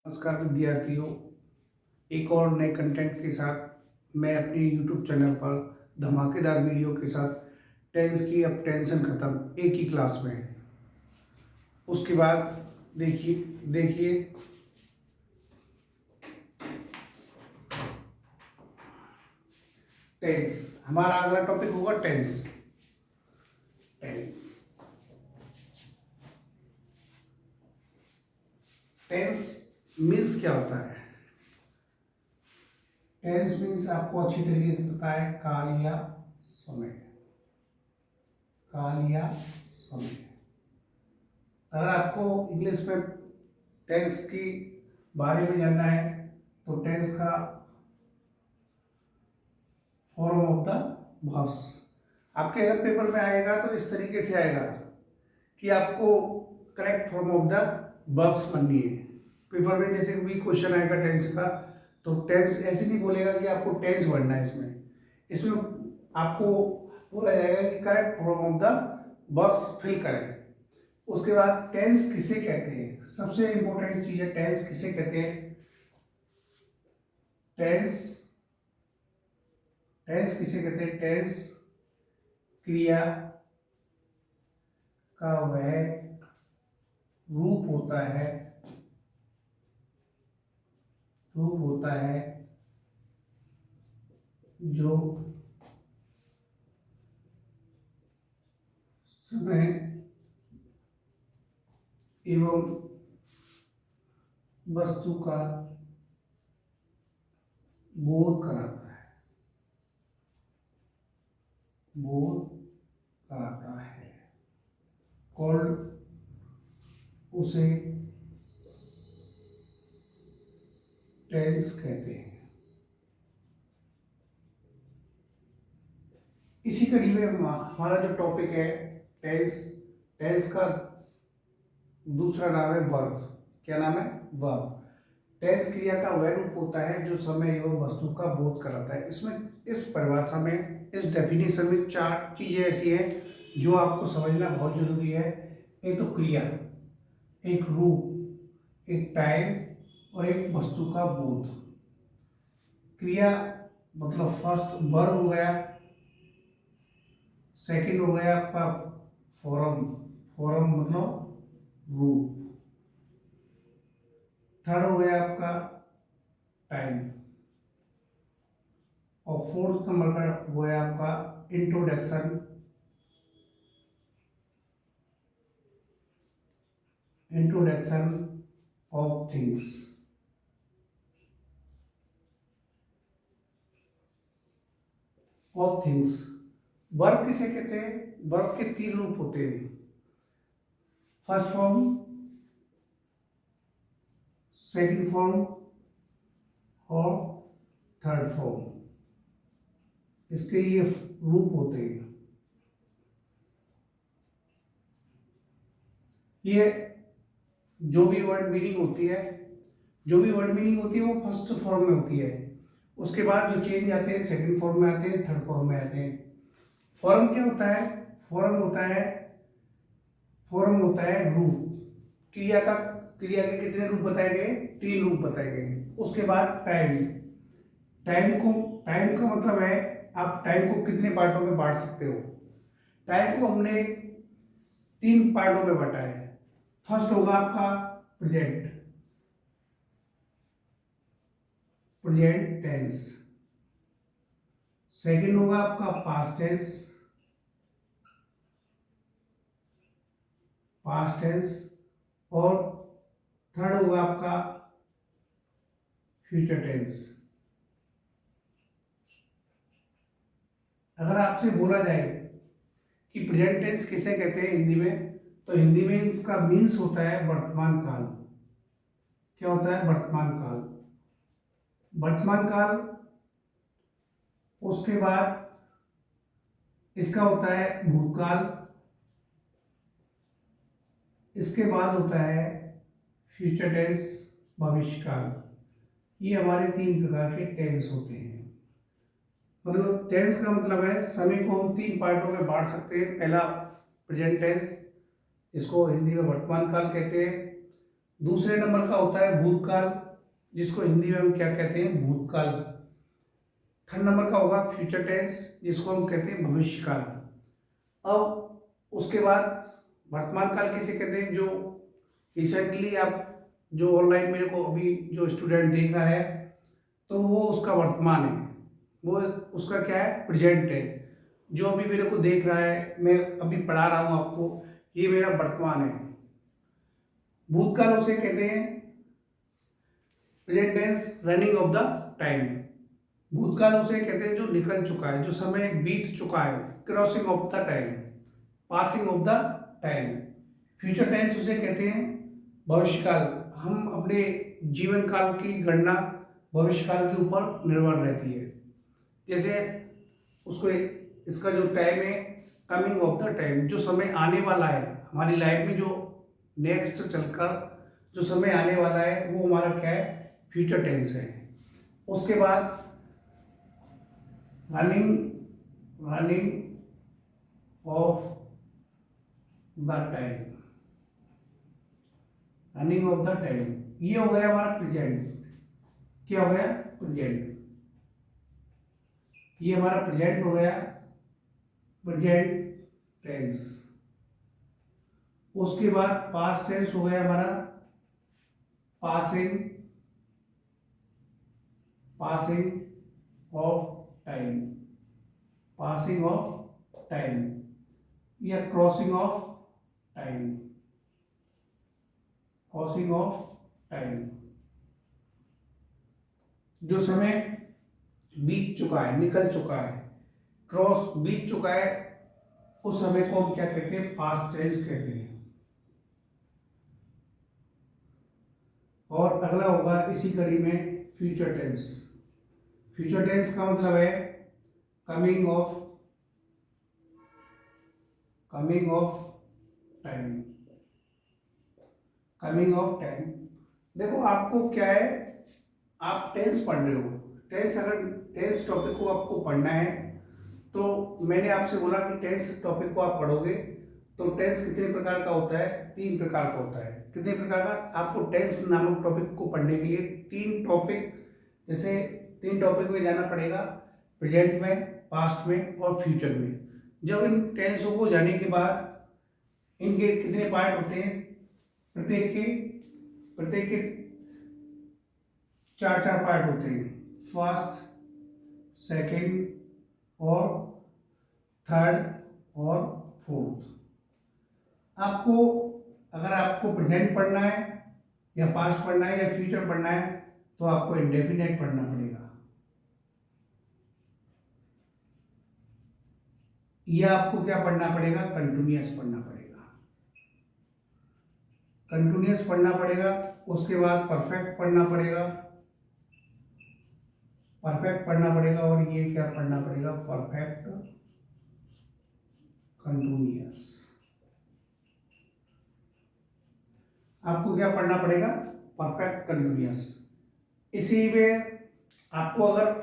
नमस्कार विद्यार्थियों, एक और नए कंटेंट के साथ मैं अपने YouTube चैनल पर धमाकेदार वीडियो के साथ टेंस की अब टेंशन ख़त्म एक ही क्लास में है। उसके बाद देखिए देखिए टेंस, हमारा अगला टॉपिक होगा टेंस। टेंस टेंस मीन्स क्या होता है? टेंस मीन्स आपको अच्छी तरीके से पता है, काल या समय। काल या समय। अगर आपको इंग्लिश में टेंस की बारे में जानना है तो टेंस का फॉर्म ऑफ द वर्ब्स आपके अगर पेपर में आएगा तो इस तरीके से आएगा कि आपको correct form of the verbs बननी है। पेपर में जैसे भी क्वेश्चन आएगा टेंस का तो टेंस ऐसे नहीं बोलेगा कि आपको टेंस बनना है। इसमें इसमें आपको बोला जाएगा कि correct form of the verbs fill करें। उसके बाद टेंस किसे कहते हैं? सबसे इंपॉर्टेंट चीज है टेंस किसे कहते हैं। टेंस टेंस किसे कहते हैं? टेंस क्रिया का वह रूप होता है जो समय एवं वस्तु का बोध कराता है। कॉल्ड उसे टेंस कहते हैं। इसी कड़ी में हमारा जो टॉपिक है टेंस टेंस का दूसरा नाम है वर्ब। क्या नाम है? वर्ब। टेंस क्रिया का वह रूप होता है जो समय एवं वस्तु का बोध कराता है। इसमें इस परिभाषा में, इस डेफिनेशन में 4 चीजें ऐसी हैं जो आपको समझना बहुत जरूरी है। एक तो क्रिया, एक रूप, एक टाइम और एक वस्तु का बोध। क्रिया मतलब फर्स्ट वर्ब हो गया, सेकंड हो गया आपका फॉरम मतलब रूप, थर्ड हो गया आपका टाइम और फोर्थ नंबर का वो है आपका इंट्रोडक्शन ऑफ थिंग्स। वर्ब किसे कहते हैं? वर्ब के 3 रूप होते हैं, फर्स्ट फॉर्म, सेकंड फॉर्म और थर्ड फॉर्म। इसके ये रूप होते हैं। ये जो भी वर्ड मीनिंग होती है वो फर्स्ट फॉर्म में होती है। उसके बाद जो चेंज आते हैं सेकंड फॉर्म में आते हैं, थर्ड फॉर्म में आते हैं। फॉर्म क्या होता है? फॉर्म होता है रूप। क्रिया के कितने रूप बताए गए? 3 रूप बताए गए। उसके बाद टाइम का मतलब है आप टाइम को कितने पार्टों में बांट सकते हो। टाइम को हमने 3 पार्टों में बांटा है। फर्स्ट होगा आपका प्रेजेंट टेंस, सेकंड होगा आपका पास्ट टेंस और थर्ड होगा आपका फ्यूचर टेंस। अगर आपसे बोला जाए कि प्रेजेंट टेंस किसे कहते हैं हिंदी में, तो हिंदी में इसका मीन्स होता है वर्तमान काल। क्या होता है? वर्तमान काल। उसके बाद इसका होता है भूतकाल। इसके बाद होता है फ्यूचर टेंस, भविष्य काल। ये हमारे 3 प्रकार के टेंस होते हैं। मतलब टेंस का मतलब है समय को हम 3 पार्टों में बांट सकते हैं। पहला प्रेजेंट टेंस, इसको हिंदी में वर्तमान काल कहते हैं। दूसरे नंबर का होता है भूतकाल, जिसको हिंदी में हम क्या कहते हैं, भूतकाल। थर्ड नंबर का होगा फ्यूचर टेंस, जिसको हम कहते हैं भविष्यकाल। अब उसके बाद वर्तमान काल किसे कहते हैं, जो रिसेंटली आप जो ऑनलाइन मेरे को अभी जो स्टूडेंट देख रहा है, तो वो उसका वर्तमान है, वो उसका क्या है, प्रेजेंट है। जो अभी मेरे को देख रहा है, मैं अभी पढ़ा रहा हूँ आपको, ये मेरा वर्तमान है। भूतकाल उसे कहते हैं present tense, running of the time. भूतकाल उसे कहते हैं जो निकल चुका है, जो समय बीत चुका है, crossing of the time, passing of the time. Future tense उसे कहते हैं भविष्यकाल। हम अपने जीवन काल की गणना भविष्यकाल के ऊपर निर्भर रहती है। जैसे उसको इसका जो टाइम है, कमिंग ऑफ द टाइम, जो समय आने वाला है हमारी लाइफ में, जो नेक्स्ट चलकर जो समय आने वाला है, वो हमारा क्या है, फ्यूचर टेंस है। उसके बाद running running of the time, running of the time, ये हो गया हमारा प्रेजेंट। क्या हो गया, प्रेजेंट। ये हमारा प्रेजेंट हो गया, प्रेजेंट टेंस। उसके बाद पास्ट टेंस हो गया हमारा passing, passing of time, passing of time, या crossing of time, crossing of time. जो समय बीत चुका है, निकल चुका है, क्रॉस बीत चुका है, उस समय को हम क्या कहते हैं, पास्ट टेंस कहते हैं। और अगला होगा इसी कड़ी में फ्यूचर टेंस। फ्यूचर टेंस का मतलब है coming of, coming of time, coming of time. देखो आपको क्या है, आप टेंस पढ़ रहे हो, टेंस, अगर टेंस टॉपिक को आपको पढ़ना है, तो मैंने आपसे बोला कि टेंस टॉपिक को आप पढ़ोगे, तो टेंस कितने प्रकार का होता है, 3 प्रकार का होता है। कितने प्रकार का, आपको टेंस नामक टॉपिक को पढ़ने के लिए 3 टॉपिक, जैसे 3 टॉपिक में जाना पड़ेगा, प्रेजेंट में, पास्ट में और फ्यूचर में। जब इन टेंसों को जाने के बाद इनके कितने पार्ट होते हैं, प्रत्येक के 4 पार्ट होते हैं, फर्स्ट, सेकंड और थर्ड और फोर्थ। आपको अगर आपको प्रेजेंट पढ़ना है या पास्ट पढ़ना है या फ्यूचर पढ़ना है, तो आपको इंडेफिनेट पढ़ना पड़ेगा, या आपको क्या पढ़ना पड़ेगा, कंटिन्यूअस पढ़ना पड़ेगा, कंटिन्यूअस पढ़ना पड़ेगा। उसके बाद परफेक्ट पढ़ना पड़ेगा, परफेक्ट पढ़ना पड़ेगा, और ये क्या पढ़ना पड़ेगा, परफेक्ट कंटिन्यूअस। आपको क्या पढ़ना पड़ेगा, परफेक्ट कंटिन्यूअस। इसी में आपको अगर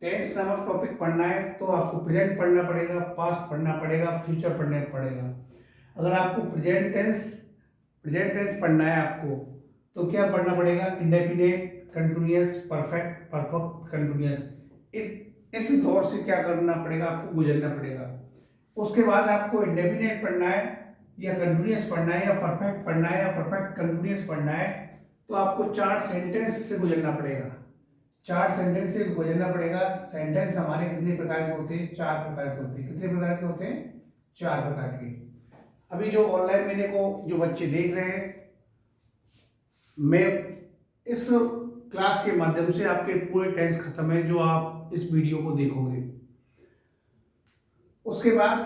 टेंस नामक टॉपिक पढ़ना है, तो आपको प्रेजेंट पढ़ना पड़ेगा, पास्ट पढ़ना पड़ेगा, फ्यूचर पढ़ना पड़ेगा। अगर आपको प्रेजेंट टेंस पढ़ना है आपको, तो क्या पढ़ना पड़ेगा, indefinite, continuous, perfect, perfect continuous. इस दौर से क्या करना पड़ेगा, आपको गुजरना पड़ेगा। उसके बाद आपको इंडेफिनेट पढ़ना है या कंटिन्यूअस पढ़ना है या परफेक्ट पढ़ना है या परफेक्ट कंटिन्यूअस पढ़ना है, तो आपको 4 सेंटेंस से गुजरना पड़ेगा, 4 सेंटेंस से गुजरना पड़ेगा। सेंटेंस हमारे कितने प्रकार के होते हैं, 4 प्रकार के होते हैं। कितने प्रकार के होते हैं, 4 प्रकार के। अभी जो ऑनलाइन मेरे को जो बच्चे देख रहे हैं, मैं इस क्लास के माध्यम से आपके पूरे टेंस खत्म है जो आप इस वीडियो को देखोगे। उसके बाद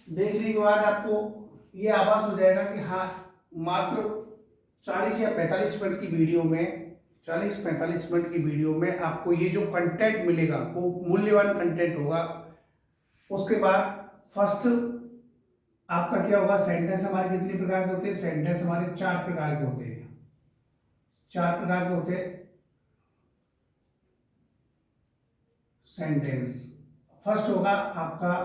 देखने के बाद आपको ये आभास हो जाएगा कि हाँ, मात्र 40 या 45 मिनट की वीडियो में, 40-45 मिनट की वीडियो में आपको ये जो कंटेंट मिलेगा वो मूल्यवान कंटेंट होगा। उसके बाद फर्स्ट आपका क्या होगा, सेंटेंस हमारे कितने प्रकार के होते हैं, सेंटेंस हमारे 4 प्रकार के होते हैं, 4 प्रकार के होते हैं सेंटेंस। फर्स्ट होगा आपका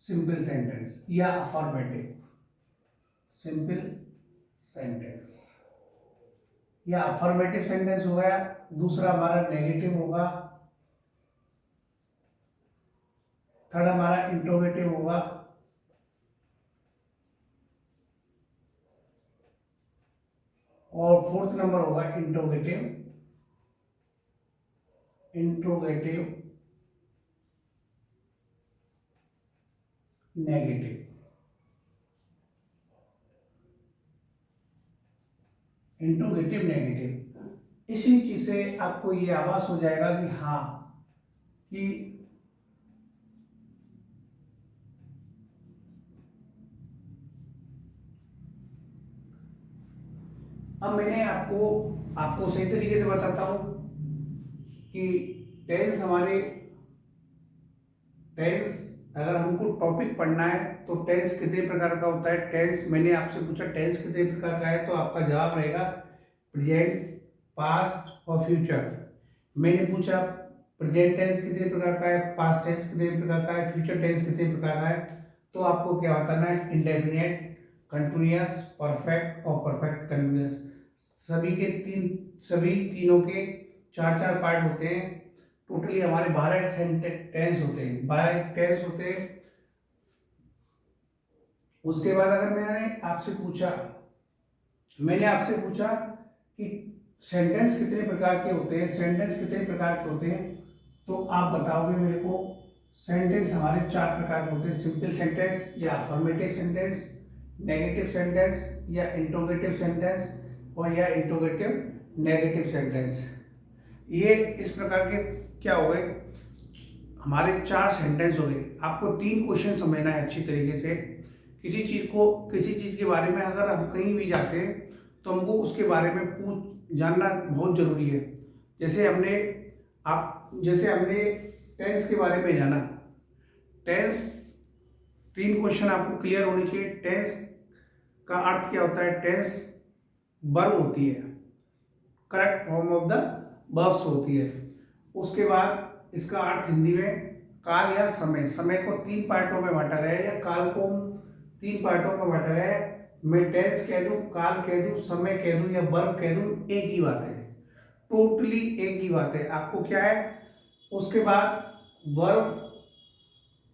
सिंपल सेंटेंस या अफर्मेटिव, सिंपल सेंटेंस। या अफर्मेटिव सेंटेंस हो गया, दूसरा हमारा नेगेटिव होगा, थर्ड हमारा इंट्रोगेटिव होगा, और फोर्थ नंबर होगा interrogative interrogative negative. Interrogative negative, इसी चीज से आपको ये आभास हो जाएगा कि हाँ, कि अब मैंने आपको सही तरीके से बताता हूं कि टेंस अगर हमको टॉपिक पढ़ना है तो टेंस कितने प्रकार का होता है। टेंस मैंने आपसे पूछा टेंस कितने प्रकार का है, तो आपका जवाब रहेगा प्रेजेंट, पास्ट और फ्यूचर। मैंने पूछा प्रेजेंट टेंस कितने प्रकार का है, पास्ट टेंस कितने प्रकार का है, फ्यूचर टेंस कितने प्रकार का है, तो आपको क्या बताना है, इंडेफिनिट, कंटिन्यूअस, परफेक्ट और परफेक्ट कंटिन्यूअस। सभी तीनों के चार चार पार्ट होते हैं। टोटली हमारे 12 टेंस होते हैं, 12 टेंस होते हैं। उसके बाद अगर मैंने आपसे पूछा कि सेंटेंस कितने प्रकार के होते हैं, तो आप बताओगे मेरे को सेंटेंस हमारे 4 प्रकार के होते हैं, सिंपल सेंटेंस या अफर्मेटिव सेंटेंस, नेगेटिव सेंटेंस या इंट्रोगेटिव सेंटेंस, और या इंट्रोगेटिव नेगेटिव सेंटेंस। ये इस प्रकार के क्या हो गए, हमारे 4 सेंटेंस हो गए। आपको 3 क्वेश्चन समझना है अच्छी तरीके से। किसी चीज के बारे में अगर हम कहीं भी जाते हैं तो हमको उसके बारे में जानना बहुत जरूरी है। जैसे हमने टेंस के बारे में जाना, टेंस 3 क्वेश्चन आपको क्लियर होने चाहिए। टेंस का अर्थ क्या होता है, टेंस वर्ब होती है, correct form of the verbs होती है। उसके बाद इसका अर्थ हिंदी में काल या समय, समय को 3 पार्टों में बांटा गया है, या काल को 3 पार्टों में बांटा गया है। मैं टेंस कह दूं, काल कह दूं, समय कह दूं या वर्ब कह दूं, एक ही बात है, टोटली एक ही बात है। आपको क्या है, उसके बाद वर्ब,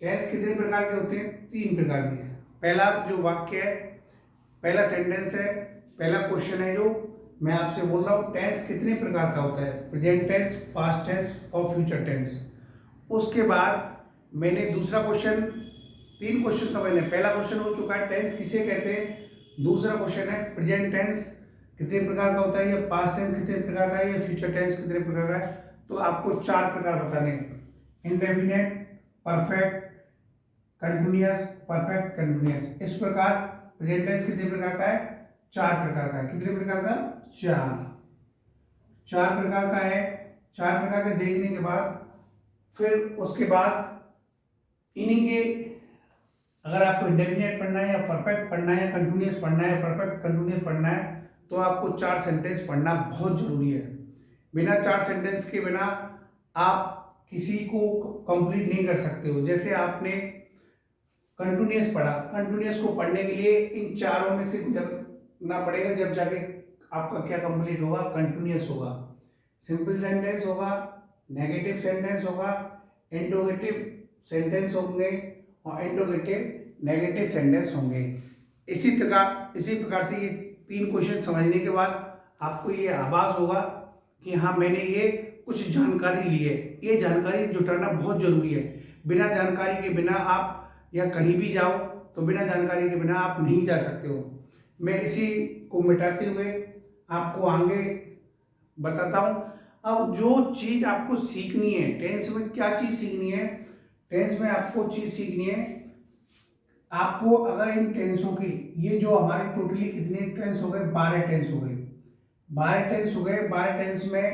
टेंस कितने प्रकार के होते हैं, 3 प्रकार के। पहला जो वाक्य है, पहला सेंटेंस है, पहला क्वेश्चन है जो मैं आपसे बोल रहा हूं, टेंस कितने प्रकार का होता है, प्रेजेंट टेंस, पास्ट टेंस और फ्यूचर टेंस। उसके बाद मैंने दूसरा क्वेश्चन, 3 क्वेश्चन समझने, पहला क्वेश्चन हो चुका है टेंस किसे कहते हैं, दूसरा क्वेश्चन है प्रेजेंट टेंस कितने प्रकार का होता है, या पास्ट टेंस कितने प्रकार का है, या फ्यूचर टेंस कितने प्रकार का है। तो आपको 4 प्रकार बताने हैं, indefinite, perfect, continuous, perfect continuous. इस प्रकार प्रेजेंट टेंस कितने प्रकार का है, 4 प्रकार का है। कितने प्रकार का, 4 प्रकार का है। 4 प्रकार के देखने के बाद फिर उसके बाद इन्हीं के, अगर आपको इंडेफिनिट पढ़ना है, या परफेक्ट पढ़ना है, या कंटिन्यूअस पढ़ना है, परफेक्ट कंटिन्यूअस पढ़ना है, तो आपको 4 सेंटेंस पढ़ना बहुत जरूरी है। बिना 4 सेंटेंस के बिना आप किसी को कंप्लीट नहीं कर सकते हो। जैसे आपने कंटिन्यूअस पढ़ा, कंटिन्यूअस को पढ़ने के लिए इन चारों में से गुजरना पड़ेगा, जब जाके आपका क्या कंप्लीट होगा, कंटिन्यूअस होगा। सिंपल सेंटेंस होगा, नेगेटिव सेंटेंस होगा, इंट्रोगेटिव सेंटेंस होंगे और इंट्रोगेटिव नेगेटिव सेंटेंस होंगे। इसी प्रकार से ये 3 क्वेश्चन समझने के बाद आपको ये आभास होगा कि हाँ, मैंने ये कुछ जानकारी ली है। ये जानकारी जुटाना बहुत जरूरी है। बिना जानकारी के बिना आप या कहीं भी जाओ तो बिना जानकारी के बिना आप नहीं जा सकते हो। मैं इसी को मिटाते हुए आपको आगे बताता हूं। अब जो चीज आपको सीखनी है, टेंस में क्या चीज सीखनी है, टेंस में आपको चीज सीखनी है, आपको अगर इन टेंसों की, ये जो हमारे टोटली कितने टेंस हो गए, 12 टेंस हो गए, 12 टेंस हो गए।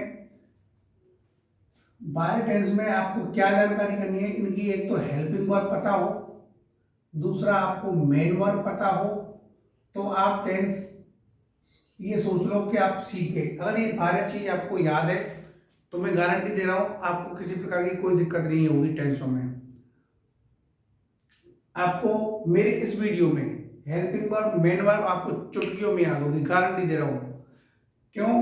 12 टेंस में आपको क्या जानकारी करनी है, इनकी एक तो हेल्पिंग वर्ब पता हो, दूसरा आपको मेन वर्ब पता हो, तो आप टेंस ये सोच लो कि आप सीखे। अगर ये 12 चीज आपको याद है तो मैं गारंटी दे रहा हूं आपको किसी प्रकार की कोई दिक्कत नहीं होगी टेंसों में। आपको मेरे इस वीडियो में हेल्पिंग वर्ब, मेन वर्ब आपको चुटकियों में याद होगी, गारंटी दे रहा हूं। क्यों?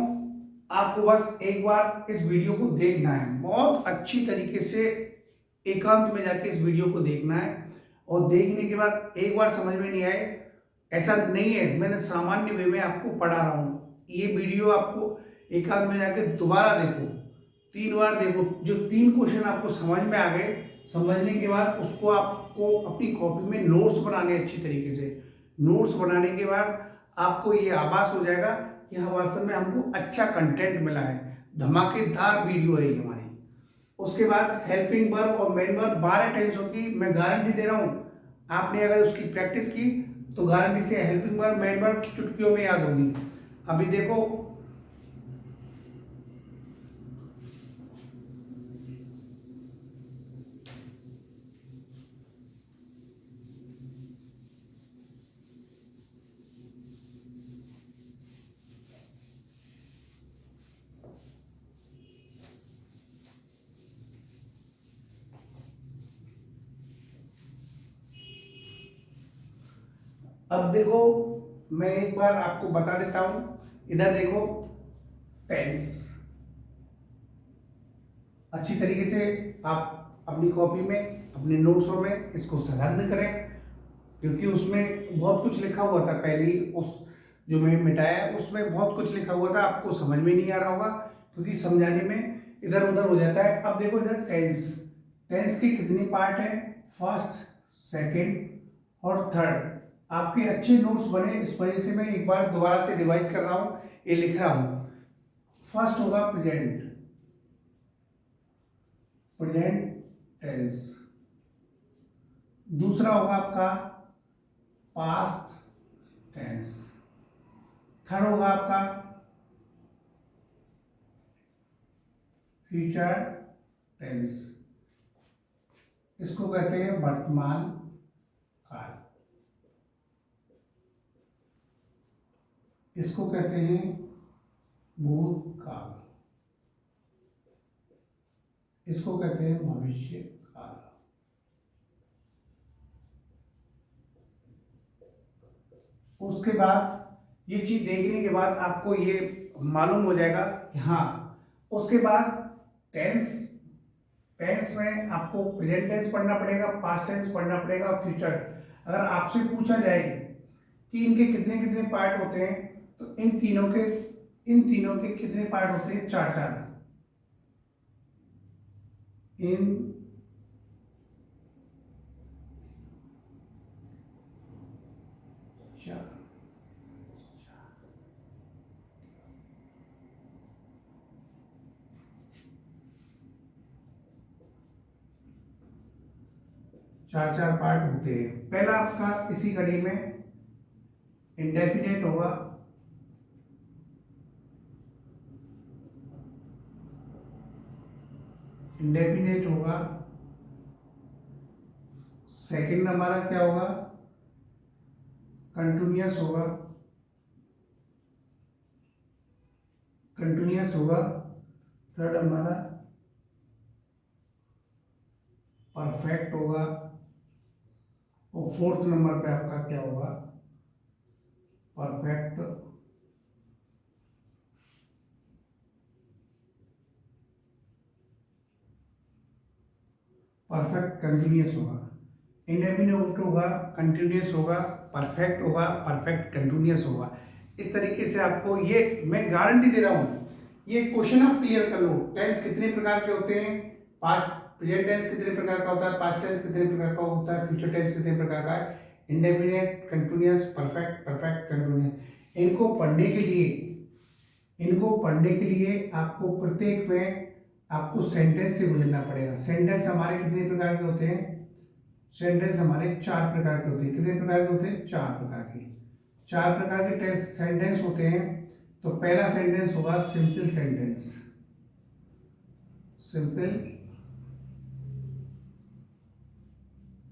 आपको बस एक बार इस वीडियो को देखना है, बहुत अच्छी तरीके से एकांत में जाके इस वीडियो को देखना है। और देखने के बाद एक बार समझ में नहीं आए, ऐसा नहीं है, मैंने सामान्य वे में आपको पढ़ा रहा हूँ। ये वीडियो आपको एकांत में जाके दोबारा देखो, 3 बार देखो। जो 3 क्वेश्चन आपको समझ में आ गए, समझने के बाद उसको आपको अपनी कॉपी में नोट्स बनाने अच्छी तरीके से। नोट्स बनाने के बाद आपको ये आभास हो जाएगा कि हाँ वास्तव में हमको अच्छा कंटेंट मिला है, धमाकेदार वीडियो है ये हमारी। उसके बाद हेल्पिंग वर्ब और मेन वर्ब 12 टेंसों की मैं गारंटी दे रहा हूँ, आपने अगर उसकी प्रैक्टिस की तो गारंटी से हेल्पिंग वर्ब मेन वर्ब चुटकियों में याद होगी। अभी देखो, अब देखो मैं एक बार आपको बता देता हूं। इधर देखो टेंस, अच्छी तरीके से आप अपनी कॉपी में अपने नोट्सों में इसको संलग्न करें, क्योंकि उसमें बहुत कुछ लिखा हुआ था। पहली उस जो मैं मिटाया उसमें बहुत कुछ लिखा हुआ था, आपको समझ में नहीं आ रहा होगा क्योंकि समझाने में इधर उधर हो जाता है। अब देखो इधर टेंस, टेंस के कितने पार्ट हैं, फर्स्ट, सेकंड और थर्ड। आपके अच्छे नोट्स बने, इस वजह से मैं एक बार दोबारा से रिवाइज कर रहा हूँ, ये लिख रहा हूँ। फर्स्ट होगा प्रेजेंट, प्रेजेंट टेंस। दूसरा होगा आपका पास्ट टेंस। थर्ड होगा आपका फ्यूचर टेंस, इसको कहते हैं वर्तमान काल, इसको कहते हैं भूतकाल, इसको कहते हैं भविष्य काल। उसके बाद ये चीज देखने के बाद आपको ये मालूम हो जाएगा कि हाँ, उसके बाद टेंस, टेंस में आपको प्रेजेंट टेंस पढ़ना पड़ेगा, पास्ट टेंस पढ़ना पड़ेगा, फ्यूचर। अगर आपसे पूछा जाए कि इनके कितने कितने पार्ट होते हैं, तो इन तीनों के कितने पार्ट होते हैं, 4 4। इन 4 4 4 पार्ट होते हैं। पहला आपका इसी कड़ी में इंडेफिनेट होगा, इंडेफिनेट होगा। सेकंड हमारा क्या होगा, कंटिन्यूअस होगा, कंटिन्यूअस होगा। थर्ड हमारा परफेक्ट होगा। और फोर्थ नंबर पे आपका क्या होगा, परफेक्ट परफेक्ट कंटिन्यूअस होगा। इंडेफिनिट होगा, कंटिन्यूअस होगा, परफेक्ट होगा, परफेक्ट कंटिन्यूअस होगा। इस तरीके से आपको ये मैं गारंटी दे रहा हूँ, ये क्वेश्चन आप क्लियर कर लो। टेंस कितने प्रकार के होते हैं, पास्ट प्रेजेंट टेंस कितने प्रकार का होता है, पास्ट टेंस कितने प्रकार का होता है, फ्यूचर टेंस कितने प्रकार का है, indefinite, continuous, perfect, perfect, continuous. इनको पढ़ने के लिए आपको प्रत्येक में आपको सेंटेंस से गुजरना पड़ेगा। सेंटेंस हमारे कितने प्रकार के होते हैं, सेंटेंस हमारे 4 प्रकार के होते हैं। कितने प्रकार के होते हैं, 4 प्रकार के। 4 प्रकार के सेंटेंस होते हैं। तो पहला सेंटेंस होगा simple sentence, simple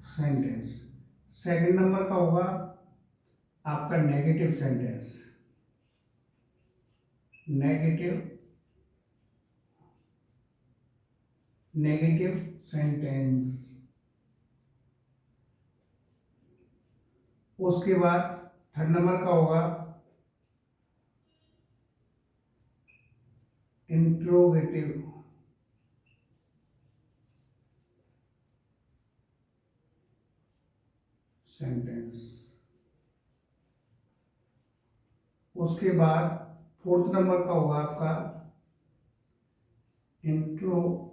sentence. Second number का होगा आपका negative sentence, negative negative sentence. उसके बाद थर्ड नंबर का होगा इंट्रोगेटिव सेंटेंस। उसके बाद फोर्थ नंबर का होगा आपका इंट्रोगेटिव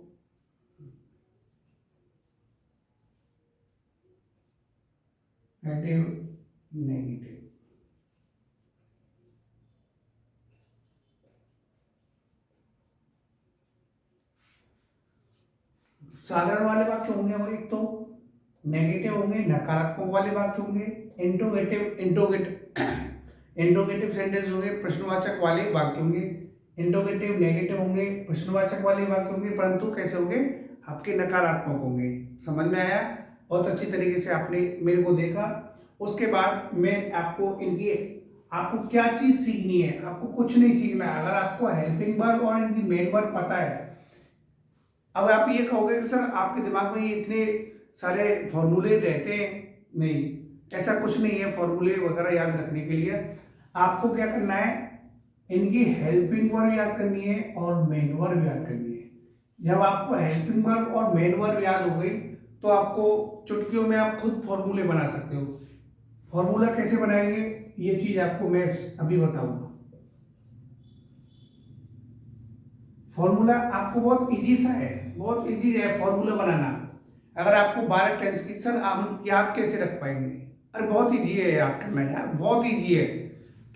नेगेटिव। साधारण वाले वाक्य होंगे वो, एक तो नेगेटिव होंगे, नकारात्मक वाले वाक्य होंगे, इंट्रोगेटिव सेंटेंस होंगे, प्रश्नवाचक वाले वाक्य होंगे, इंट्रोगेटिव नेगेटिव होंगे, प्रश्नवाचक वाले वाक्य होंगे, परंतु कैसे होंगे, आपके नकारात्मक होंगे। समझ में आया? बहुत अच्छी तरीके से आपने मेरे को देखा। उसके बाद मैं आपको क्या चीज सीखनी है, आपको कुछ नहीं सीखना है। अगर आपको हेल्पिंग वर्ब और इनकी मेन वर्ब पता है, अब आप ये कहोगे कि सर आपके दिमाग में ये इतने सारे फॉर्मूले रहते हैं। नहीं, ऐसा कुछ नहीं है फॉर्मूले वगैरह याद रखने के लिए। आपको क्या करना है, इनकी हेल्पिंग वर्ब याद करनी है और मेन वर्ब याद करनी है। जब आपको हेल्पिंग वर्ब और मेन वर्ब याद हो गई तो आपको चुटकियों में आप खुद फॉर्मूले बना सकते हो। फॉर्मूला कैसे बनाएंगे ये चीज आपको मैं अभी बताऊंगा। फॉर्मूला आपको बहुत इजी सा है, बहुत इजी है फॉर्मूला बनाना। अगर आपको 12 टेंस की सर हम याद कैसे रख पाएंगे, अरे बहुत इजी है याद करना यार, बहुत इजी है।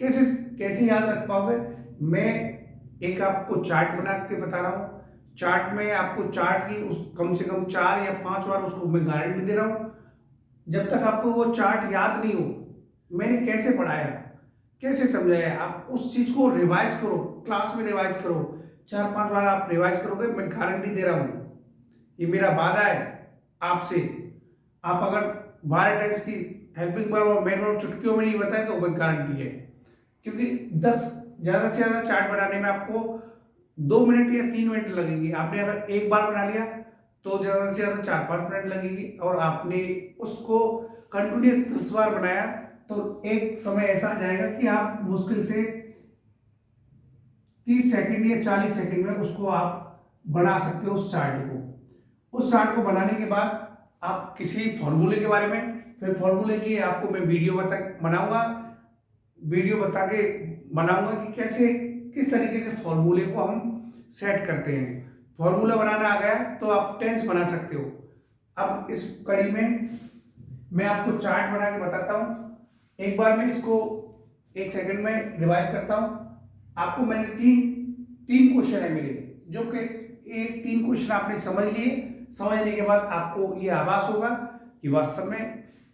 कैसे कैसे याद रख पाओगे, मैं एक आपको चार्ट बना के बता रहा हूँ। चार्ट में आपको चार्ट की उस कम से कम 4 या 5 बार उसको मैं गारंटी दे रहा हूँ। जब तक आपको वो चार्ट याद नहीं हो, मैंने कैसे पढ़ाया, कैसे समझाया, आप उस चीज को रिवाइज करो, क्लास में रिवाइज करो। 4-5 बार आप रिवाइज करोगे, मैं गारंटी दे रहा हूं, ये मेरा वादा है आपसे। आप अगर 12 टेंस की हेल्पिंग वर्ब और मेन वर्ब चुटकियों में नहीं बताए तो मैं गारंटी है। क्योंकि 10 ज्यादा से ज्यादा चार्ट बनाने में आपको 2 मिनट या 3 मिनट लगेंगे। आपने अगर एक बार बना लिया तो ज्यादा से ज्यादा 4-5 मिनट लगेगी, और आपने उसको कंटिन्यूस 10 बार बनाया तो एक समय ऐसा आ जाएगा कि आप मुश्किल से 30 सेकंड या 40 सेकंड में उसको आप बना सकते हो उस चार्ट को। उस चार्ट को बनाने के बाद आप किसी फॉर्मूले के बारे में, फिर फॉर्मूले की आपको मैं वीडियो बनाऊंगा, वीडियो बता के बनाऊंगा कि कैसे किस तरीके से फॉर्मूले को हम सेट करते हैं। फॉर्मूला बनाना आ गया तो आप टेंस बना सकते हो। अब इस कड़ी में मैं आपको चार्ट बना के बताता हूं। एक बार मैं इसको 1 सेकंड में रिवाइज करता हूं। आपको मैंने तीन क्वेश्चन है मेरे, जो कि एक 3 क्वेश्चन आपने समझ लिए। समझने के बाद आपको ये आभास होगा कि वास्तव में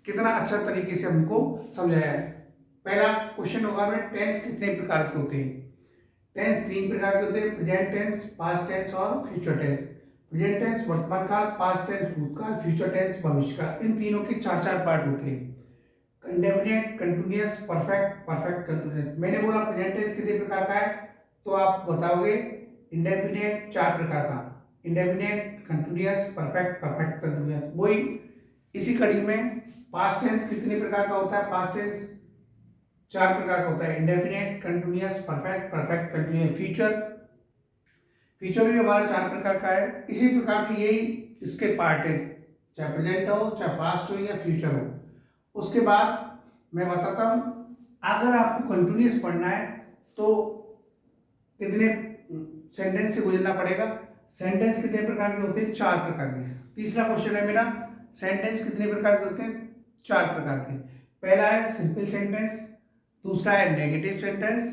कितना अच्छा तरीके से हमको समझाया है। पहला क्वेश्चन होगा में टेंस कितने प्रकार के होते हैं। टेंस 3 प्रकार के होते हैं, प्रेजेंट टेंस, पास्ट टेंस और फ्यूचर टेंस। प्रेजेंट टेंस वर्तमान काल, पास्ट टेंस भूतकाल, फ्यूचर टेंस भविष्य काल। इन तीनों के 4-4 पार्ट होते हैं। Indefinite, continuous, perfect, perfect continuous. मैंने बोला प्रेजेंट टेंस कितने प्रकार का है, तो आप बताओगे इंडेफिनिट 4 प्रकार का, indefinite, continuous, perfect, perfect continuous. वही इसी कड़ी में पास्ट टेंस कितने प्रकार का होता है, पास्ट टेंस 4 प्रकार का होता है, indefinite, continuous, perfect, perfect continuous. Future, future भी हमारा 4 प्रकार का है। इसी प्रकार से यही इसके पार्ट है, चाहे प्रेजेंट हो, चाहे पास्ट हो या फ्यूचर हो। उसके बाद मैं बताता हूं, अगर आपको कंटिन्यूअस पढ़ना है तो कितने सेंटेंस से गुजरना पड़ेगा। सेंटेंस कितने प्रकार के होते हैं, 4 प्रकार के। तीसरा क्वेश्चन है मेरा, सेंटेंस कितने प्रकार के होते हैं, 4 प्रकार के। पहला है सिंपल सेंटेंस, दूसरा है नेगेटिव सेंटेंस,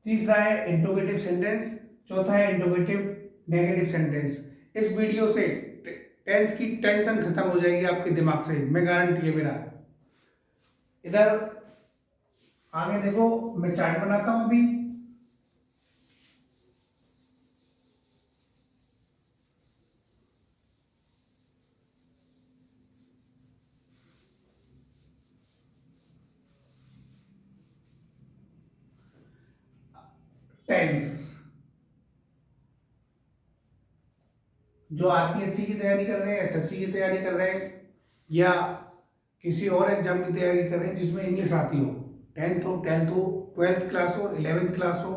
तीसरा है इंट्रोगेटिव सेंटेंस, चौथा है इंट्रोगेटिव नेगेटिव सेंटेंस। इस वीडियो से टेंस की टेंशन खत्म हो जाएगी आपके दिमाग से, मैं गारंटी है मेरा। इधर आगे देखो, मैं चार्ट बनाता हूं अभी। टेंस जो आरपीएससी की तैयारी कर रहे हैं, एसएससी की तैयारी कर रहे हैं, या किसी और एग्जाम की तैयारी कर रहे हैं जिसमें इंग्लिश आती हो, 10th हो, 12th हो, 12th क्लास हो, 11th क्लास हो,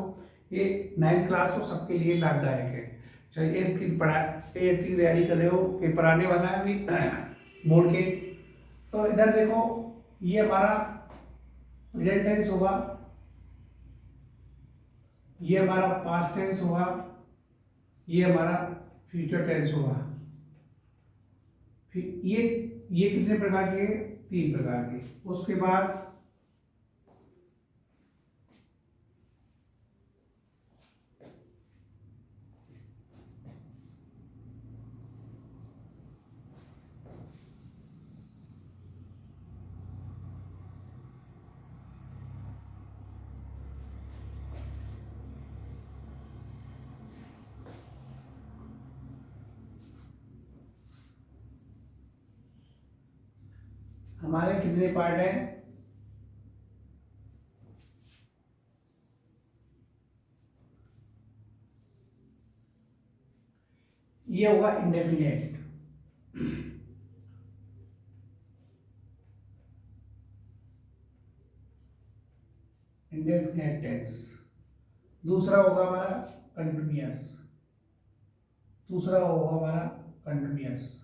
ये 9th क्लास हो सबके लिए लाभदायक है। चाहे 8th की तैयारी कर रहे हो, पेपर आने वाला है अभी बोर्ड के। तो इधर देखो, ये हमारा प्रेजेंट टेंस होगा, ये हमारा पास्ट टेंस होगा, ये हमारा फ्यूचर टेंस होगा। फिर ये कितने प्रकार के? 3 प्रकार के। उसके बाद हमारे कितने पार्ट हैं? ये होगा इंडेफिनेट, इंडेफिनेट टेंस। दूसरा होगा हमारा कंटिन्यूअस, दूसरा होगा हमारा कंटिन्यूअस,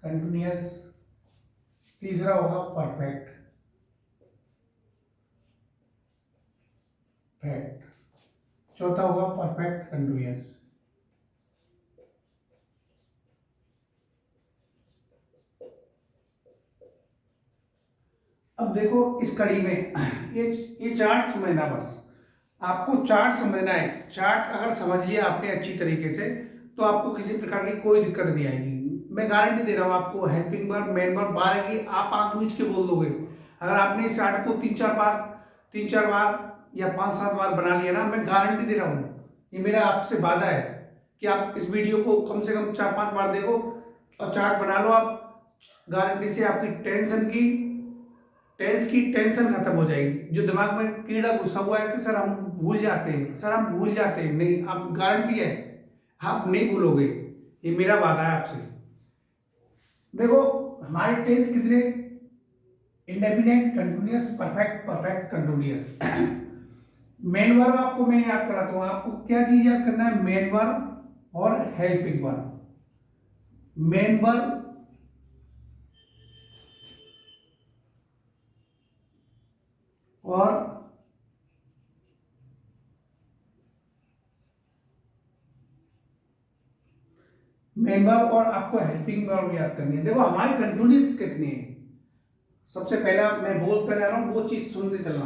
कंटिन्यूअस। तीसरा होगा परफेक्ट, फैक्ट। चौथा होगा परफेक्ट कंटिन्यूअस। अब देखो इस कड़ी में ये चार्ट समझना, बस आपको चार्ट समझना है। चार्ट अगर समझ लिया आपने अच्छी तरीके से तो आपको किसी प्रकार की कोई दिक्कत नहीं आएगी। मैं गारंटी दे रहा हूँ आपको। हेल्पिंग वर्ब, मेन वर्ब, बार है कि आप आंख मीच के बोल दोगे। अगर आपने इस चार्ट को 3-4 बार या 5-7 बार बना लिया ना, मैं गारंटी दे रहा हूँ, ये मेरा आपसे वादा है कि आप इस वीडियो को कम से कम 4-5 बार देखो और चार्ट बना लो आप। गारंटी से आपकी टेंस की टेंशन खत्म हो जाएगी। जो दिमाग में कीड़ा घुसा हुआ है कि सर हम भूल जाते हैं, सर हम भूल जाते हैं, नहीं, आप गारंटी है आप नहीं भूलोगे, ये मेरा वादा है आपसे। देखो हमारे टेंस कितने? Indefinite, continuous, perfect, perfect continuous. Main verb आपको मैं याद कराता हूं। आपको क्या चीज याद करना है? मेन वर्ब और हेल्पिंग वर्ब। मेन वर्ब और मेन वर्ब और आपको हेल्पिंग वर्ब याद करनी है। देखो हमारे कंटिन्यूअस कितने हैं? सबसे पहला मैं बोलता जा रहा हूं, वो चीज सुनते चलना।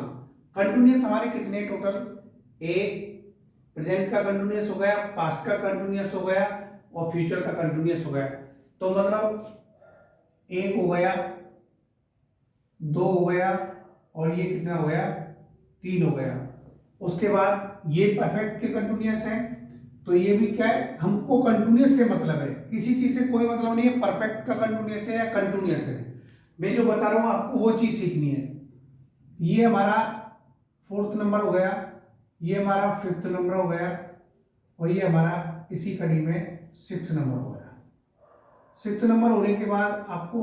कंटिन्यूअस हमारे कितने टोटल? एक प्रेजेंट का कंटिन्यूअस हो गया, पास्ट का कंटिन्यूअस हो गया और फ्यूचर का कंटिन्यूअस हो गया। तो मतलब एक हो गया, 2 हो गया और ये कितना हो गया? 3 हो गया। उसके बाद ये परफेक्ट के कंटिन्यूअस है, तो ये भी क्या है? हमको कंटिन्यूअस से मतलब है, किसी चीज से कोई मतलब नहीं है। परफेक्ट का कंटिन्यूअस है या कंटिन्यूअस है, मैं जो बता रहा हूं आपको वो चीज सीखनी है। ये हमारा 4th नंबर हो गया, ये हमारा 5th नंबर हो गया और ये हमारा इसी कड़ी में 6th नंबर हो गया। 6th नंबर होने के बाद आपको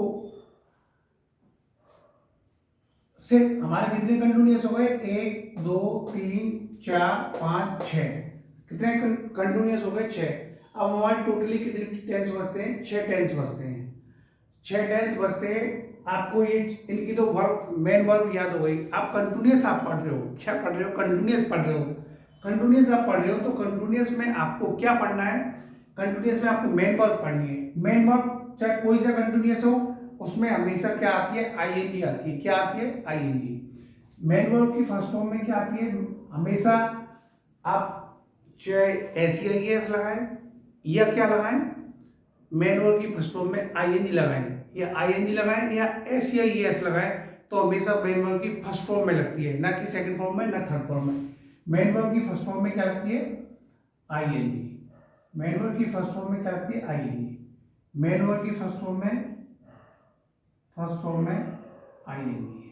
से हमारे कितने कंटिन्यूअस हो गए? 1 2 3 4 5 6। कितने कंटिन्यूअस हो गए? 6। अब हमारे टोटली कितने टेंस बचते हैं? 6 टेंस बचते हैं। 6 टेंस बचते हैं। आपको ये इनकी तो वर्ब, मेन वर्ब याद हो गई। आप कंटिन्यूअस आप पढ़ रहे हो, क्या पढ़ रहे हो? कंटिन्यूअस पढ़ रहे हो। कंटिन्यूअस आप पढ़ रहे हो तो कंटिन्यूअस में आपको क्या पढ़ना है? कंटिन्यूअस में आपको मेन वर्ब पढ़नी है। मेन वर्ब चाहे कोई सा कंटिन्यूअस हो, उसमें हमेशा क्या आती है? आईएनजी आती है। क्या आती है? आईएनजी। मेन वर्ब की फर्स्ट फॉर्म में क्या आती है? हमेशा आप चाहे एस लगाएं या क्या लगाएं, मेन वर्ब की फर्स्ट फॉर्म में आईएनजी लगाएं या आईएनजी लगाएं या एस लगाएं, तो हमेशा मेन वर्ब की फर्स्ट फॉर्म में लगती है, ना कि सेकंड फॉर्म में, ना थर्ड फॉर्म में। मेन वर्ब की फर्स्ट फॉर्म में क्या लगती है? आईएनजी। मेन वर्ब की फर्स्ट फॉर्म में क्या लगती है? आईएनजी। मेन वर्ब की फर्स्ट फॉर्म में आईएनजी।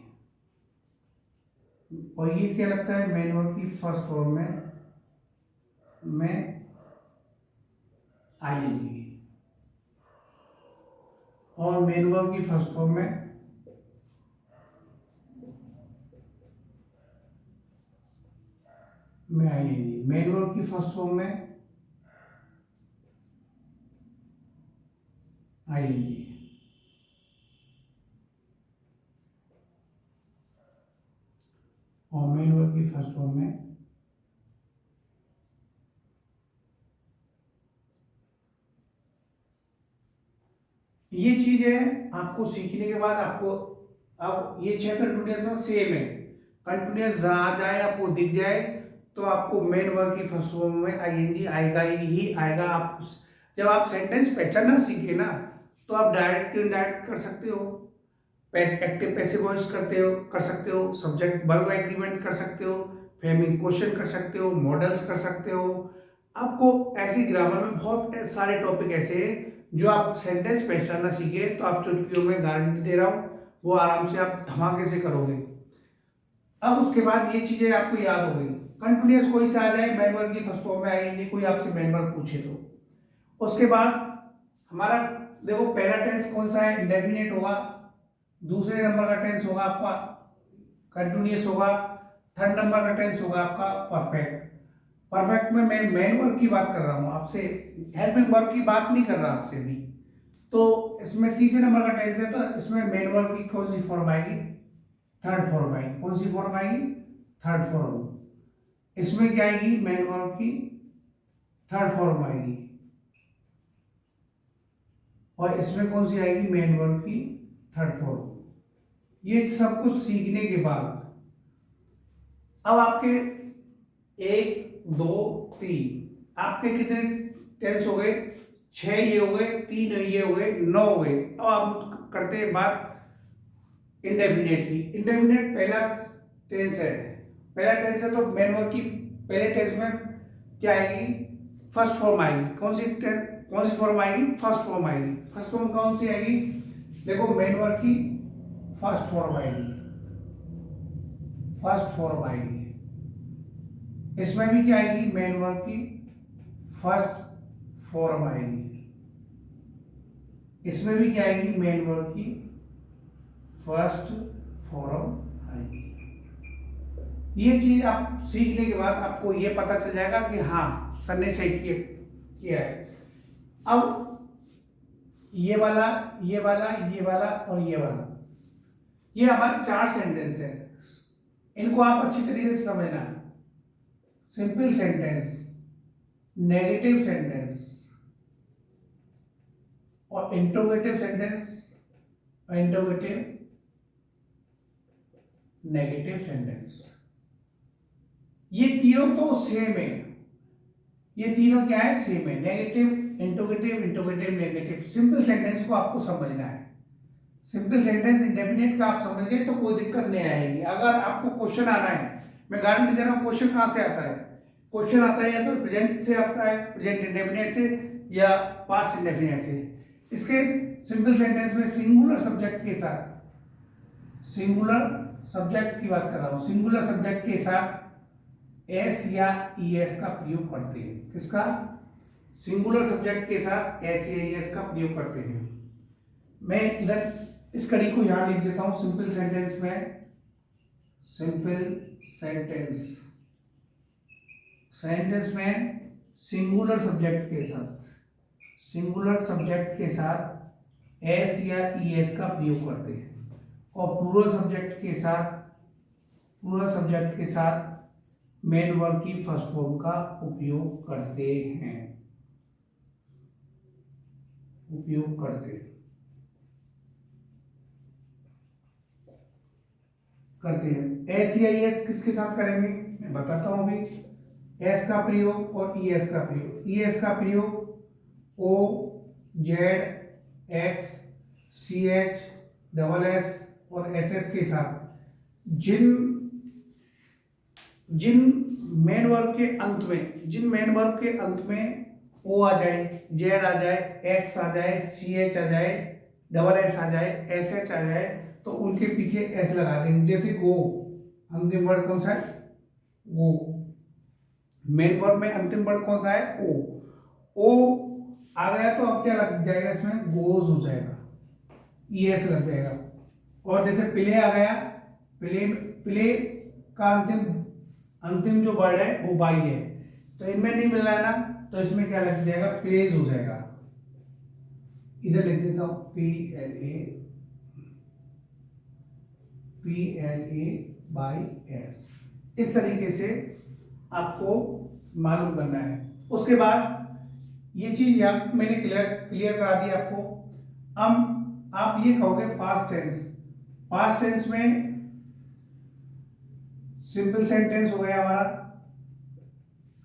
और ये क्या लगता है? मेन वर्ब की फर्स्ट फॉर्म में आईएनजी और मेन वर्ब की फर्स्ट फॉर्म में में आएंगी, मेन वर्ब की फर्स्ट फॉर्म में आएंगी। और मेन वर्ब की फर्स्ट फॉर्म में ये चीज है। आपको सीखने के बाद आपको अब ये 6 कंटिन्यूअस में सेम है। कंटिन्यूअस जहां जाए आपको दिख जाए तो आपको मेन वर्ब की फर्स्ट फॉर्म में आईएनजी आएगा ही आएगा। आप जब आप सेंटेंस पहचानना सीखे ना तो आप डायरेक्ट इनडायरेक्ट कर सकते हो, एक्टिव पैसिव वॉइस कर सकते हो, सब्जेक्ट वर्ब एग्रीमेंट कर सकते हो, फ्रेमिंग क्वेश्चन कर सकते हो, मॉडल्स कर सकते हो। आपको ऐसी ग्रामर में बहुत सारे टॉपिक ऐसे हैं जो आप सेंटेंस पहचानना सीखे तो आप चुटकियों में गारंटी दे रहा हूं वो आराम से आप धमाके से करोगे। अब उसके बाद ये चीजें आपको याद हो गई। कंटिन्यूअस कोई सा आ जाए मेन वर्ब की फर्स्ट फॉर्म में आएंगे, कोई आपसे मेन वर्ब पूछे तो उसके बाद हमारा देखो पहला टेंस कौन सा है, इंडेफिनिट होगा। दूसरे नंबर का टेंस होगा आपका कंटिन्यूअस होगा। थर्ड नंबर का टेंस होगा आपका परफेक्ट। परफेक्ट में मैं मेन वर्ब की बात कर रहा हूं आपसे, हेल्पिंग वर्ब की बात नहीं कर रहा आपसे भी। तो इसमें तीसरे नंबर का टेंस है तो इसमें मेन वर्ब की कौन सी फॉर्म आएगी, थर्ड फॉर्म आएगी। कौन सी फॉर्म आएगी, थर्ड फॉर्म। इसमें क्या आएगी, मेन वर्ब की थर्ड फॉर्म आएगी। और इसमें कौन सी आएगी, मेन वर्ब की थर्ड फॉर्म। ये सब कुछ सीखने के बाद अब आपके 1 2 3 आपके कितने टेंस हो गए, 6 ये हो गए, 3 ये हो गए, 9 हो गए। अब आप करते हैं बात इंडेफिनिट की। इंडेफिनिट पहला टेंस है, पहला टेंस है तो मेन वर्ब की पहले टेंस में क्या आएगी, फर्स्ट फॉर्म आएगी। कौन सी फॉर्म आएगी, फर्स्ट फॉर्म आएगी। फर्स्ट फॉर्म कौन सी आएगी, देखो मेन वर्ब की फर्स्ट फॉर्म आएगी, फर्स्ट फॉर्म आएगी। इसमें भी क्या आएगी, मेन वर्ब की फर्स्ट फॉर्म आएगी। इसमें भी क्या आएगी, मेन वर्ब की फर्स्ट फॉर्म आएगी। ये चीज आप सीखने के बाद आपको ये पता चल जाएगा कि हाँ सर ने सही किया है। अब ये वाला ये वाला ये वाला और ये वाला, ये हमारे 4 सेंटेंस है। इनको आप अच्छी तरीके से समझना। सिंपल सेंटेंस, नेगेटिव सेंटेंस और इंटरोगेटिव सेंटेंस और इंटरोगेटिव नेगेटिव सेंटेंस। ये तीनों तो सेम है, ये तीनों क्या है, सेम है। Negative, interrogative, interrogative, negative. Simple sentence को आपको समझना है। सिंपल सेंटेंस इंडेफिनिट का आप समझ गए तो कोई दिक्कत नहीं आएगी। अगर आपको क्वेश्चन आना है, मैं गारंटी दे रहा हूँ, क्वेश्चन कहाँ से आता है, क्वेश्चन आता है या तो प्रेजेंट से आता है, प्रेजेंट इंडेफिनिट से, या पास्ट इंडेफिनिट से। इसके सिंपल सेंटेंस में सिंगुलर सब्जेक्ट के साथ, सिंगुलर सब्जेक्ट की बात कर रहा हूं, सिंगुलर सब्जेक्ट के साथ एस या ईएस का प्रयोग करते हैं। किसका, सिंगुलर सब्जेक्ट के साथ एस या ईएस का प्रयोग करते हैं। मैं इधर इस कड़ी को यहां लिख देता हूं। सिंपल सेंटेंस में, सिंपल सेंटेंस, सेंटेंस में सिंगुलर सब्जेक्ट के साथ, सिंगुलर सब्जेक्ट के साथ एस या ईएस का प्रयोग करते हैं। और प्लूरल सब्जेक्ट के साथ, प्लूरल सब्जेक्ट के साथ मेन वर्ब की फर्स्ट फॉर्म का उपयोग करते हैं, उपयोग करते हैं। एस या एस किसके साथ करेंगे मैं बताता हूं अभी। एस का प्रयोग और ईएस का प्रयोग। ईएस का प्रयोग O Z X C H double S और एस एस के साथ जिन मेन वर्ब के अंत में, जिन मेन वर्ब के अंत में ओ आ जाए, जेड आ जाए, एक्स आ जाए, सी एच आ जाए, डबल एस आ जाए, एस एच आ जाए, तो उनके पीछे एस लगा देंगे। जैसे गो, अंतिम वर्ड कौन सा है, गो। मेन वर्ब में अंतिम वर्ड कौन सा है, ओ। ओ आ गया तो अब क्या लग जाएगा इसमें, गोज हो जाएगा, ईएस लग जाएगा। और जैसे प्ले आ गया, प्ले का अंतिम जो वर्ड है वो बाई है, तो इनमें नहीं मिल रहा है ना, तो इसमें क्या लग जाएगा, प्लेज हो जाएगा। इधर लिख देता हूं PLA/S। इस तरीके से आपको मालूम करना है। उसके बाद ये चीज यहाँ मैंने क्लियर करा दी आपको। अब आप ये कहोगे पास्ट टेंस। पास्ट टेंस में सिंपल सेंटेंस हो गया हमारा,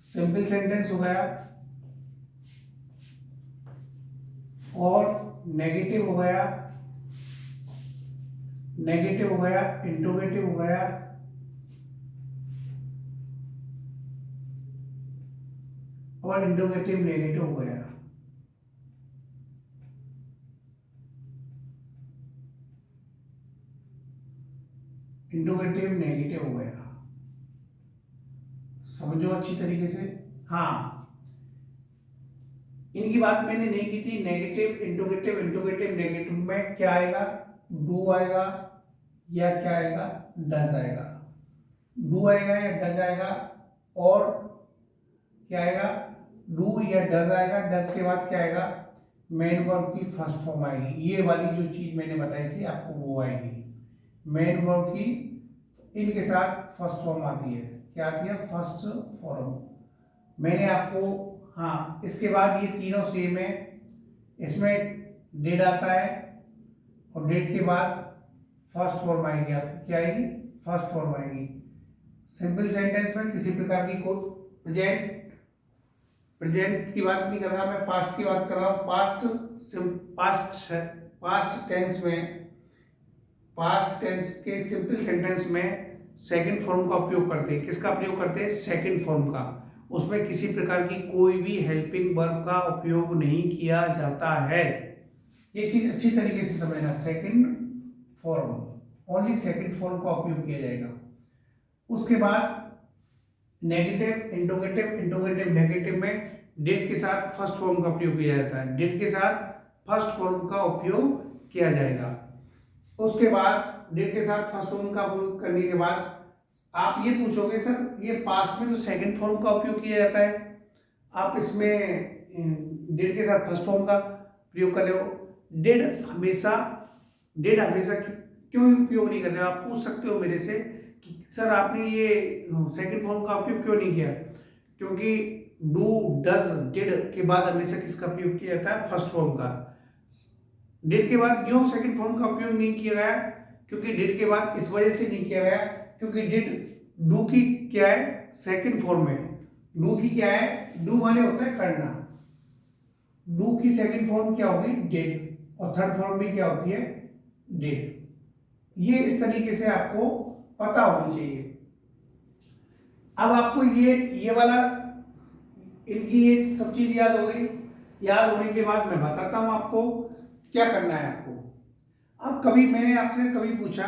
सिंपल सेंटेंस हो गया, और नेगेटिव हो गया, नेगेटिव हो गया, इंट्रोगेटिव हो गया, और इंट्रोगेटिव नेगेटिव हो गया। इंट्रोगेटिव नेगेटिव हो गया, समझो अच्छी तरीके से। हाँ, इनकी बात मैंने नहीं की थी। नेगेटिव, इंट्रोगेटिव, इंट्रोगेटिव नेगेटिव में क्या आएगा, डू आएगा या क्या आएगा, डज आएगा। डू आएगा या डज आएगा, और क्या आएगा, डू या डज आएगा। डज के बाद क्या आएगा, मेन वर्ब की फर्स्ट फॉर्म आएगी। ये वाली जो चीज मैंने बताई थी आपको वो आएगी। मेन वर्ब की इनके साथ फर्स्ट फॉर्म आती है। क्या आती है, फर्स्ट फॉर्म। मैंने आपको, हाँ, इसके बाद ये तीनों सेम है। इसमें डेड आता है, और डेड के बाद फर्स्ट फॉर्म आएगी आपकी, क्या आएगी, फर्स्ट फॉर्म आएगी। सिंपल सेंटेंस में किसी प्रकार की कोई प्रेजेंट की बात नहीं कर रहा मैं, पास्ट की बात कर रहा हूँ। पास्ट टेंस में, पास्ट टेंस के सिंपल सेंटेंस में सेकंड फॉर्म का उपयोग करते हैं। किसका प्रयोग करते हैं, सेकंड फॉर्म का। उसमें किसी प्रकार की कोई भी हेल्पिंग वर्ब का उपयोग नहीं किया जाता है। ये चीज अच्छी तरीके से समझना। Second form, only second form का उपयोग किया जाएगा। उसके बाद नेगेटिव, इंट्रोगेटिव, इंट्रोगेटिव नेगेटिव में डिड के साथ फर्स्ट फॉर्म का प्रयोग किया जाता है। डिड के साथ फर्स्ट फॉर्म का उपयोग किया जाएगा। उसके बाद डिड के साथ फर्स्ट फॉर्म का उपयोग करने के बाद आप ये पूछोगे, सर ये पास्ट में तो सेकंड फॉर्म का उपयोग किया जाता है, आप इसमें डिड के साथ फर्स्ट फॉर्म का प्रयोग कर रहे हो, डिड हमेशा क्यों उपयोग नहीं कर रहे हो? आप पूछ सकते हो मेरे से कि सर आपने ये सेकंड फॉर्म का उपयोग क्यों नहीं किया? क्योंकि डू, डज, डिड के बाद हमेशा किसका प्रयोग किया जाता है, फर्स्ट फॉर्म का। डिड के बाद क्यों सेकंड फॉर्म का उपयोग नहीं किया गया? क्योंकि डिड के बाद इस वजह से नहीं किया गया क्योंकि डिड डू की क्या है, सेकंड फॉर्म है। डू की क्या है, डू माने होता है करना। डू की सेकंड फॉर्म क्या होगी, डिड, और थर्ड फॉर्म भी क्या होती है, डिड। ये इस तरीके से आपको पता होनी चाहिए। अब आपको ये वाला, इनकी ये सब चीज याद हो गई। याद होने के बाद मैं बताता हूं आपको क्या करना है आपको। अब कभी मैंने आपसे कभी पूछा,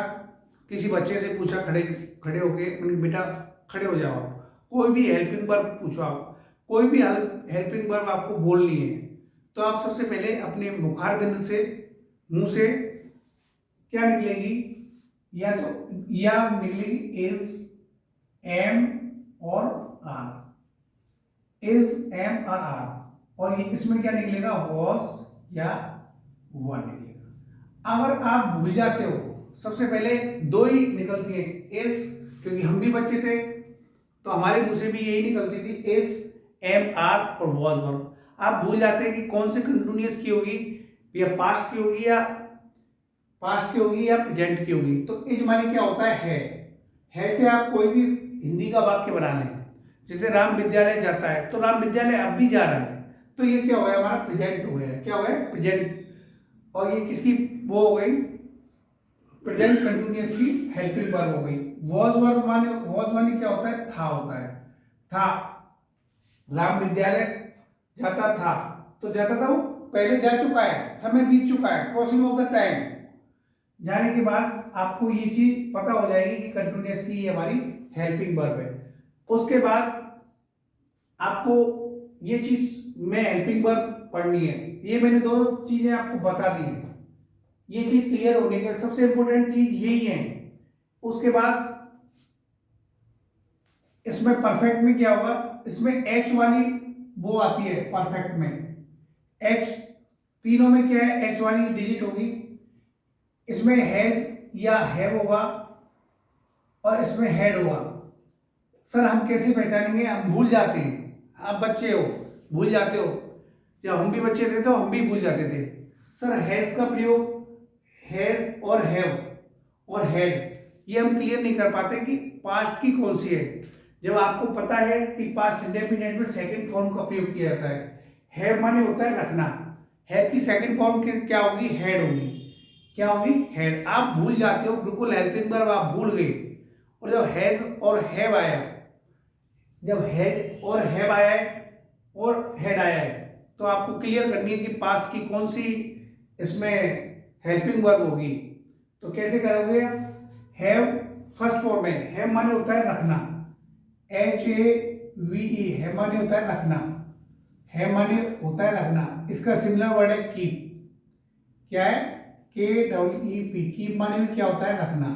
किसी बच्चे से पूछा खड़े होके, बेटा खड़े हो जाओ, कोई भी हेल्पिंग वर्ब पूछो, आप कोई भी हेल्पिंग वर्ब आपको बोलनी है, तो आप सबसे पहले अपने मुखार बिंदु से, मुंह से क्या निकलेगी, या तो या निकलेगी इज, एम और आर। इज, एम और आर, और ये इसमें क्या निकलेगा, वॉज या वन निकलेगा। अगर आप भूल जाते हो, सबसे पहले दो ही निकलती है, इज, क्योंकि हम भी बच्चे थे तो हमारे मुंह से भी यही निकलती थी, इज, एम, आर और वॉज वर्ब। आप भूल जाते हैं कि कौन से कंटिन्यूअस की होगी, या पास्ट की होगी, या प्रेजेंट की होगी। तो इज माने क्या होता है से आप कोई भी हिंदी का वाक्य बना लें। जैसे राम विद्यालय जाता है, तो राम विद्यालय अब भी जा रहा है, तो ये क्या हो गया, हमारा प्रेजेंट हो गया। क्या हो गया, प्रेजेंट। और ये किसकी वो हो गई, प्रेजेंट कंटिन्यूअस की हेल्पिंग वर्ब हो गई। वॉज माने क्या होता है, था होता है। था, राम विद्यालय जाता था, तो जाता था वो पहले जा चुका है, समय बीत चुका है, क्रॉसिंग ऑफ द टाइम। जाने के बाद आपको ये चीज पता हो जाएगी कि कंटिन्यूअस की ये हमारी हेल्पिंग वर्ब है। उसके बाद आपको ये चीज में हेल्पिंग वर्ब पढ़नी है। ये मैंने दो चीजें आपको बता दी है। ये चीज क्लियर होने के सबसे इंपॉर्टेंट चीज यही है। उसके बाद इसमें परफेक्ट में क्या होगा, इसमें एच वाली वो आती है परफेक्ट में, एच तीनों में क्या है, एच वाली डिजिट होगी। इसमें हैज या हैव होगा और इसमें हेड होगा। सर हम कैसे पहचानेंगे, हम भूल जाते हैं, आप बच्चे हो भूल जाते हो, जब हम भी बच्चे थे तो हम भी भूल जाते थे। सर हैज का प्रयोग, हैज और हैव और हेड, ये हम क्लियर नहीं कर पाते कि पास्ट की कौन सी है। जब आपको पता है कि पास्ट इंडेफिनिट में सेकंड फॉर्म का प्रयोग किया जाता है, हैव माने होता है रखना, हैव की सेकंड फॉर्म क्या होगी, हेड होगी। क्या होगी, हेड। आप भूल जाते हो, बिल्कुल हेल्पिंग वर्ब आप भूल गए। और जब हैज और हैव आया, जब हैज और हैव आया है और हेड आया है, तो आपको क्लियर करनी है कि पास्ट की कौन सी इसमें हेल्पिंग वर्ब होगी। तो कैसे करोगे, हैव फर्स्ट फॉर्म में, हैव माने होता है रखना, HAVE, हैव माने होता है रखना, हैव माने होता है रखना। इसका सिमिलर वर्ड है कीप, क्या है, KEEP, कीप माने भी क्या होता है, रखना,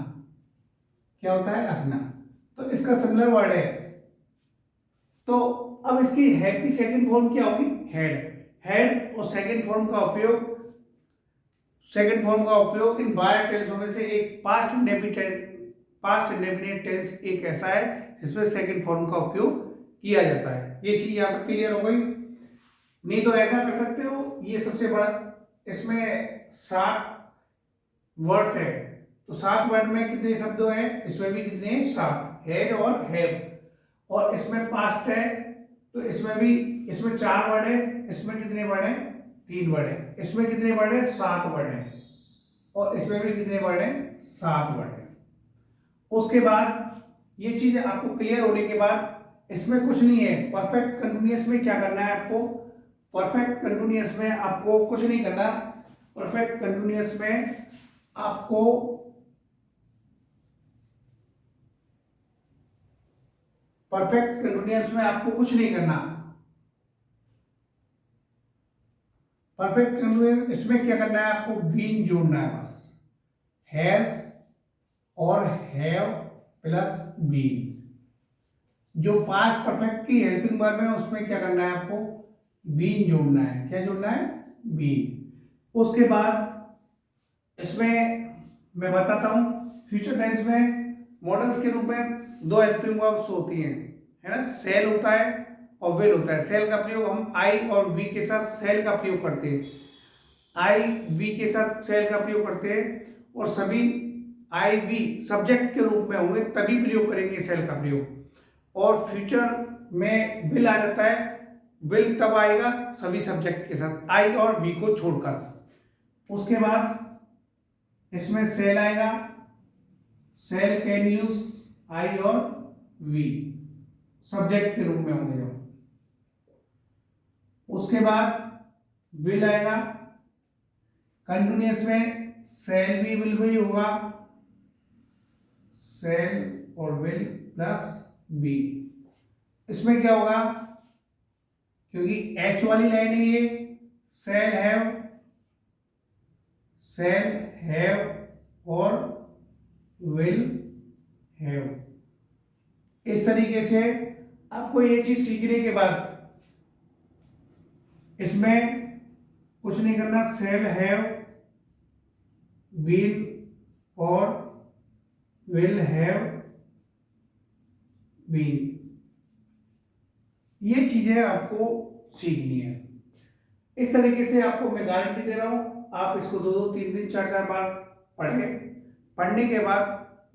क्या होता है, रखना। तो इसका सिमिलर वर्ड है। तो अब इसकी हैव की सेकंड फॉर्म क्या होगी, हेड। हेड और सेकंड फॉर्म का उपयोग, सेकंड फॉर्म का उपयोग इन 12 टेंसों में से एक पास्ट इंडेफिनिट टेंस एक ऐसा है जिसमें सेकंड फॉर्म का उपयोग किया जाता है। ये चीज यहाँ पर क्लियर हो गई। नहीं तो ऐसा कर सकते हो, ये सबसे बड़ा, इसमें 7 वर्ड्स है, तो 7 वर्ड में कितने शब्द हैं, इसमें भी कितने, 7, हैज और हैव। और इसमें पास्ट है तो इसमें भी, इसमें 4 वर्ड है, इसमें कितने वर्ड है, 3 वर्ड है। इसमें कितने वर्ड है, 7 वर्ड है। और इसमें भी कितने वर्ड है, 7 वर्ड है। उसके बाद ये चीज आपको क्लियर होने के बाद, इसमें कुछ नहीं है, परफेक्ट कंटिन्यूअस में क्या करना है आपको, परफेक्ट कंटिन्यूअस में आपको कुछ नहीं करना। परफेक्ट कंटिन्यूअस में आपको परफेक्ट कंटिन्यूअस में आपको कुछ नहीं करना। परफेक्ट कंटिन्यूअस इसमें क्या करना है, आपको बीन जोड़ना है बस, हैज और हैव प्लस बीन। जो पास्ट परफेक्ट की हेल्पिंग वर्ब है उसमें क्या करना है, आपको बीन जोड़ना है। क्या जोड़ना है, बीन। उसके बाद इसमें मैं बताता हूं, फ्यूचर टेंस में मॉडल्स के रूप में 2 हेल्पिंग वर्ब्स होती हैं, है ना, सेल होता है और विल होता है। सेल का प्रयोग हम आई और वी के साथ सेल का प्रयोग करते हैं, आई वी के साथ सेल का प्रयोग करते हैं, और सभी आई वी सब्जेक्ट के रूप में होंगे तभी प्रयोग करेंगे सेल का प्रयोग। और फ्यूचर में विल आ जाता है, विल तब आएगा सभी सब्जेक्ट के साथ, आई और वी को छोड़कर। उसके बाद इसमें सेल आएगा, सेल कैन यूज आई और वी सब्जेक्ट के रूप में होंगे जो। उसके बाद विल आएगा, कंटिन्यूअस में सेल भी विल भी होगा, सेल और विल प्लस बी। इसमें क्या होगा, क्योंकि एच वाली लाइन है ये, सेल हैव और विल हैव। इस तरीके से आपको ये चीज सीखने के बाद इसमें कुछ नहीं करना, सेल हैव विल और विल हैव बीन, ये चीजें आपको सीखनी है। इस तरीके से आपको मैं गारंटी दे रहा हूं, आप इसको 2-2, 3-3, 4-4 बार पढ़ें। पढ़ने के बाद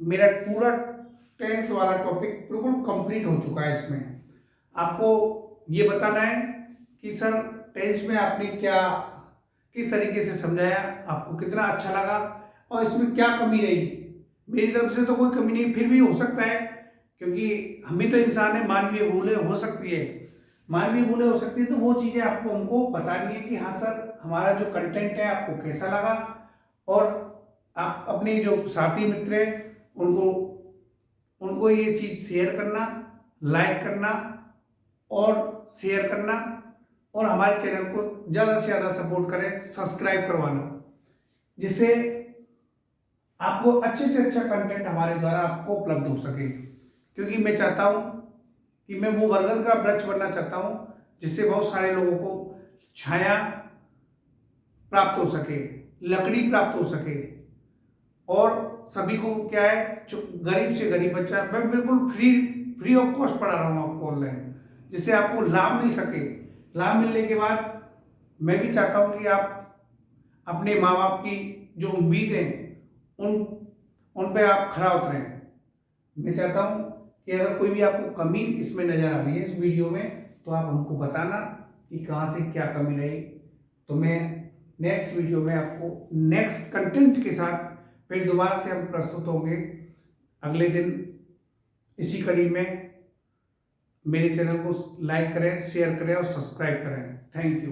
मेरा पूरा टेंस वाला टॉपिक बिल्कुल कंप्लीट हो चुका है। इसमें आपको ये बताना है कि सर टेंस में आपने क्या, किस तरीके से समझाया, आपको कितना अच्छा लगा और इसमें क्या कमी रही। मेरी तरफ से तो कोई कमी नहीं, फिर भी हो सकता है क्योंकि हम भी तो इंसान है, मानवीय भूलें हो सकती है, मानवीय भूलें हो सकती है। तो वो चीज़ें आपको हमको बतानी है कि हाँ सर हमारा जो कंटेंट है आपको कैसा लगा, और आप अपने जो साथी मित्र हैं उनको ये चीज़ शेयर करना, लाइक करना और शेयर करना, और हमारे चैनल को ज़्यादा से ज़्यादा सपोर्ट करें, सब्सक्राइब करवाना, जिससे आपको अच्छे से अच्छा कंटेंट हमारे द्वारा आपको उपलब्ध हो सके। क्योंकि मैं चाहता हूँ कि मैं वो वर्गन का वृक्ष बनना चाहता हूँ जिससे बहुत सारे लोगों को छाया प्राप्त हो सके, लकड़ी प्राप्त हो सके, और सभी को क्या है, गरीब से गरीब बच्चा मैं बिल्कुल फ्री ऑफ कॉस्ट पढ़ा रहा हूँ आपको ऑनलाइन, जिससे आपको लाभ मिल सके। लाभ मिलने के बाद मैं भी चाहता हूँ कि आप अपने माँ बाप की जो उम्मीद है उन पे आप खरा उतरें। मैं चाहता हूँ कि अगर कोई भी आपको कमी इसमें नज़र आ रही है इस वीडियो में, तो आप हमको बताना कि कहाँ से क्या कमी रही, तो मैं नेक्स्ट वीडियो में आपको नेक्स्ट कंटेंट के साथ फिर दोबारा से हम प्रस्तुत होंगे अगले दिन इसी कड़ी में। मेरे चैनल को लाइक करें, शेयर करें और सब्सक्राइब करें। Thank you.